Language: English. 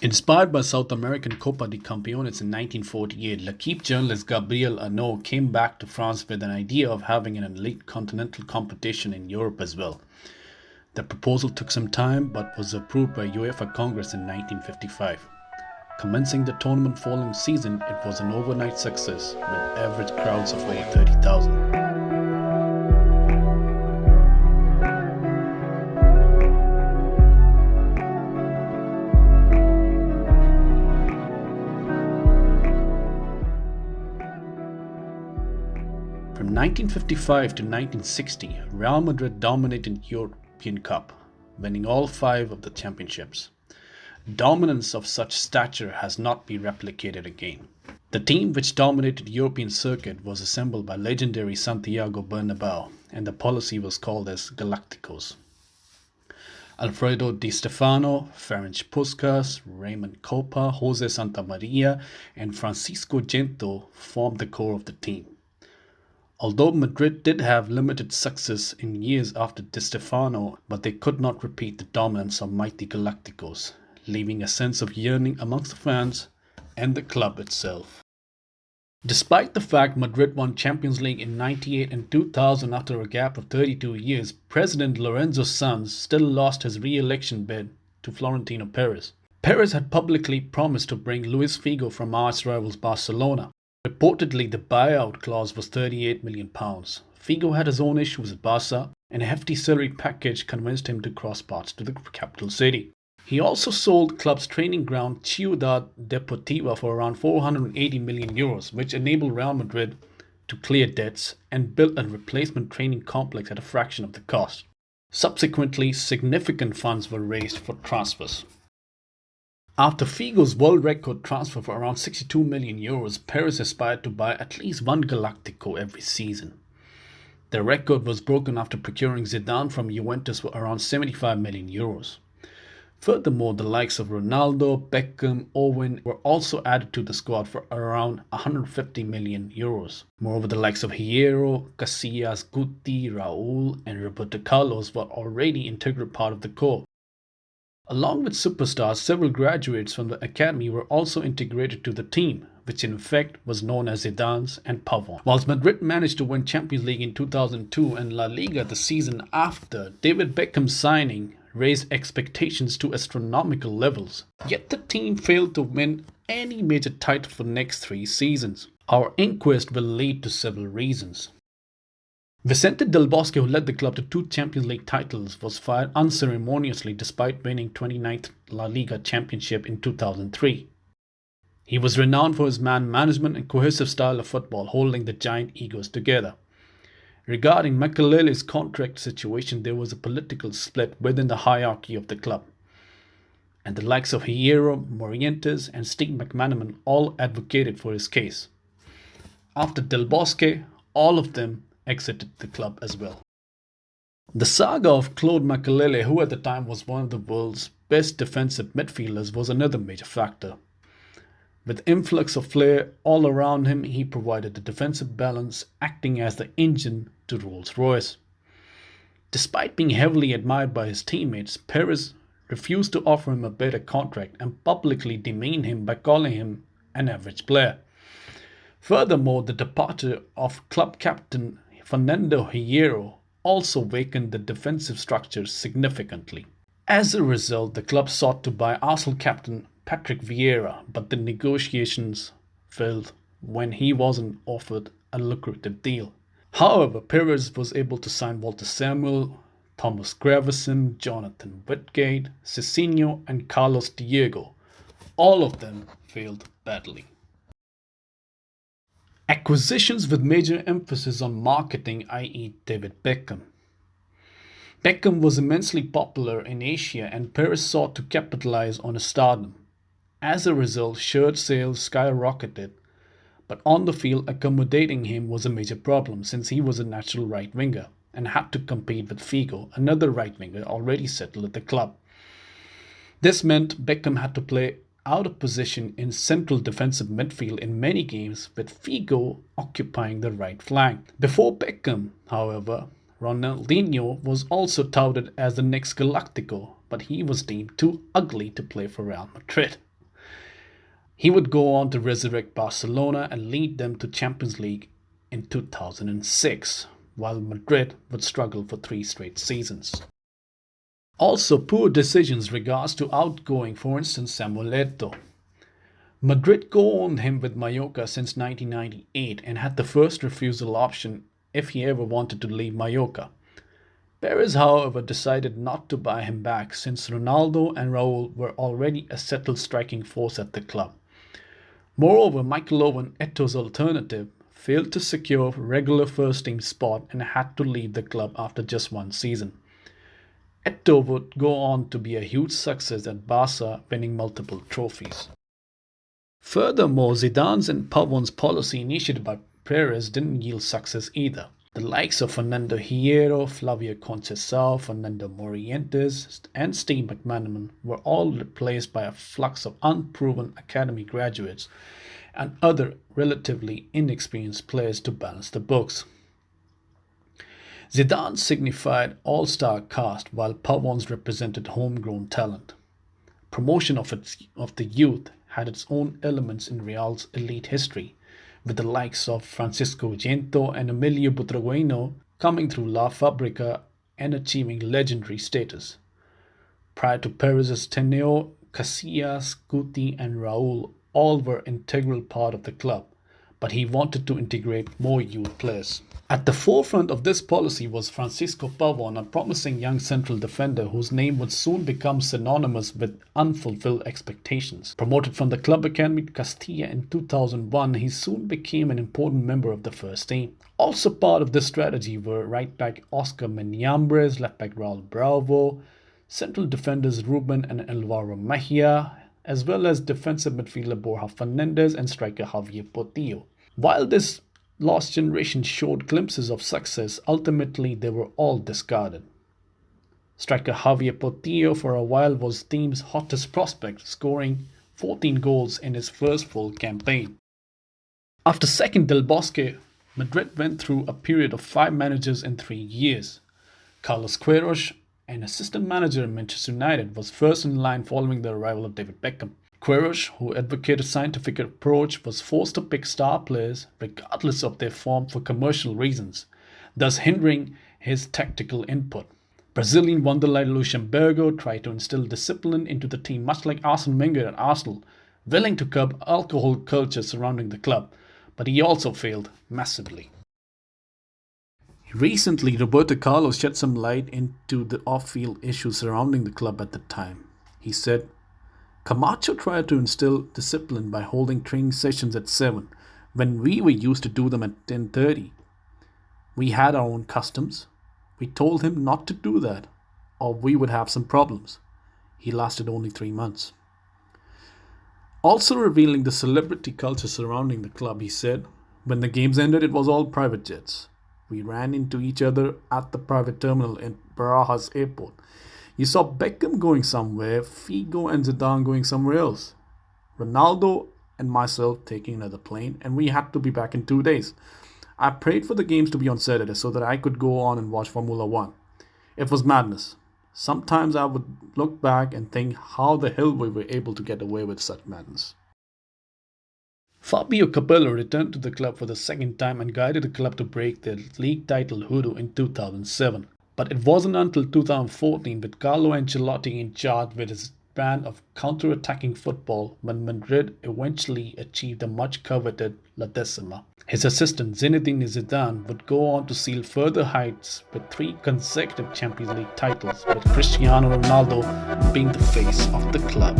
Inspired by South American Copa de Campeones in 1948, L'Equipe journalist Gabriel Arnaud came back to France with an idea of having an elite continental competition in Europe as well. The proposal took some time but was approved by UEFA Congress in 1955. Commencing the tournament following season, it was an overnight success with average crowds of over 30,000. From 1955 to 1960, Real Madrid dominated European Cup, winning all five of the championships. Dominance of such stature has not been replicated again. The team which dominated European circuit was assembled by legendary Santiago Bernabeu, and the policy was called as Galacticos. Alfredo Di Stefano, Ferenc Puskas, Raymond Kopa, Jose Santamaria, and Francisco Gento formed the core of the team. Although Madrid did have limited success in years after Di Stefano, but they could not repeat the dominance of mighty Galacticos, leaving a sense of yearning amongst the fans and the club itself. Despite the fact Madrid won Champions League in 98 and 2000 after a gap of 32 years, President Lorenzo Sanz still lost his re-election bid to Florentino Perez. Perez had publicly promised to bring Luis Figo from arch rivals Barcelona. Reportedly, the buyout clause was £38 million. Figo had his own issues with Barca, and a hefty salary package convinced him to cross paths to the capital city. He also sold club's training ground Ciudad Deportiva for around €480 million, which enabled Real Madrid to clear debts and build a replacement training complex at a fraction of the cost. Subsequently, significant funds were raised for transfers. After Figo's world record transfer for around €62 million, Perez aspired to buy at least one Galactico every season. The record was broken after procuring Zidane from Juventus for around €75 million. Furthermore, the likes of Ronaldo, Beckham, Owen were also added to the squad for around €150 million. Moreover, the likes of Hierro, Casillas, Guti, Raul, and Roberto Carlos were already integral part of the core. Along with superstars, several graduates from the academy were also integrated to the team, which in effect was known as Zidane's and Pavon. Whilst Madrid managed to win Champions League in 2002 and La Liga the season after, David Beckham's signing raised expectations to astronomical levels. Yet the team failed to win any major title for the next 3 seasons. Our inquest will lead to several reasons. Vicente Del Bosque, who led the club to 2 Champions League titles, was fired unceremoniously despite winning 29th La Liga championship in 2003. He was renowned for his man management and cohesive style of football, holding the giant egos together. Regarding Makelele's contract situation, there was a political split within the hierarchy of the club, and the likes of Hierro, Morientes, and Steve McManaman all advocated for his case. After Del Bosque, all of them exited the club as well. The saga of Claude Makelele, who at the time was one of the world's best defensive midfielders, was another major factor. With influx of flair all around him, he provided the defensive balance, acting as the engine to Rolls-Royce. Despite being heavily admired by his teammates, Perez refused to offer him a better contract and publicly demeaned him by calling him an average player. Furthermore, the departure of club captain Fernando Hierro also weakened the defensive structure significantly. As a result, the club sought to buy Arsenal captain Patrick Vieira, but the negotiations failed when he wasn't offered a lucrative deal. However, Perez was able to sign Walter Samuel, Thomas Gravesen, Jonathan Whitgate, Cicinho, and Carlos Diego. All of them failed badly. Acquisitions with major emphasis on marketing, i.e. David Beckham. Beckham was immensely popular in Asia and Perez sought to capitalize on his stardom. As a result, shirt sales skyrocketed, but on the field accommodating him was a major problem since he was a natural right winger and had to compete with Figo, another right winger already settled at the club. This meant Beckham had to play out of position in central defensive midfield in many games, with Figo occupying the right flank. Before Beckham, however, Ronaldinho was also touted as the next Galactico, but he was deemed too ugly to play for Real Madrid. He would go on to resurrect Barcelona and lead them to Champions League in 2006, while Madrid would struggle for 3 straight seasons. Also, poor decisions regards to outgoing, for instance, Samuel Eto'o. Madrid co-owned him with Mallorca since 1998 and had the first refusal option if he ever wanted to leave Mallorca. Perez, however, decided not to buy him back since Ronaldo and Raul were already a settled striking force at the club. Moreover, Michael Owen, Eto'o's alternative, failed to secure a regular first-team spot and had to leave the club after just 1 season. Eto'o would go on to be a huge success at Barca, winning multiple trophies. Furthermore, Zidane's and Pavon's policy initiated by Perez didn't yield success either. The likes of Fernando Hierro, Flavio Conceição, Fernando Morientes, and Steve McManaman were all replaced by a flux of unproven academy graduates and other relatively inexperienced players to balance the books. Zidane signified all-star cast while Pavon's represented homegrown talent. Promotion of the youth had its own elements in Real's elite history, with the likes of Francisco Gento and Emilio Butragueño coming through La Fabrica and achieving legendary status. Prior to Perez's tenure, Casillas, Guti and Raul all were integral part of the club, but he wanted to integrate more youth players. At the forefront of this policy was Francisco Pavon, a promising young central defender whose name would soon become synonymous with unfulfilled expectations. Promoted from the club academy to Castilla in 2001, he soon became an important member of the first team. Also part of this strategy were right back Oscar Meñambres, left back Raul Bravo, central defenders Ruben and Alvaro Mejia, as well as defensive midfielder Borja Fernandez and striker Javier Portillo. While this lost generation showed glimpses of success, ultimately they were all discarded. Striker Javier Portillo for a while was the team's hottest prospect, scoring 14 goals in his first full campaign. After second Del Bosque, Madrid went through a period of 5 managers in 3 years. Carlos Queiroz, an assistant manager at Manchester United, was first in line following the arrival of David Beckham. Queiroz, who advocated a scientific approach, was forced to pick star players regardless of their form for commercial reasons, thus hindering his tactical input. Brazilian wonderlad Luxemburgo tried to instill discipline into the team, much like Arsene Wenger at Arsenal, willing to curb alcohol culture surrounding the club, but he also failed massively. Recently, Roberto Carlos shed some light into the off-field issues surrounding the club at the time. He said, Camacho tried to instill discipline by holding training sessions at 7, when we were used to do them at 10:30. We had our own customs. We told him not to do that, or we would have some problems. He lasted only 3 months. Also revealing the celebrity culture surrounding the club, he said, when the games ended, it was all private jets. We ran into each other at the private terminal in Barajas Airport. You saw Beckham going somewhere, Figo and Zidane going somewhere else. Ronaldo and myself taking another plane, and we had to be back in 2 days. I prayed for the games to be on Saturday so that I could go on and watch Formula 1. It was madness. Sometimes I would look back and think how the hell we were able to get away with such madness. Fabio Capello returned to the club for the second time and guided the club to break their league title hoodoo in 2007. But it wasn't until 2014, with Carlo Ancelotti in charge with his brand of counter-attacking football, when Madrid eventually achieved the much-coveted La Decima. His assistant Zinedine Zidane would go on to seal further heights with 3 consecutive Champions League titles, with Cristiano Ronaldo being the face of the club.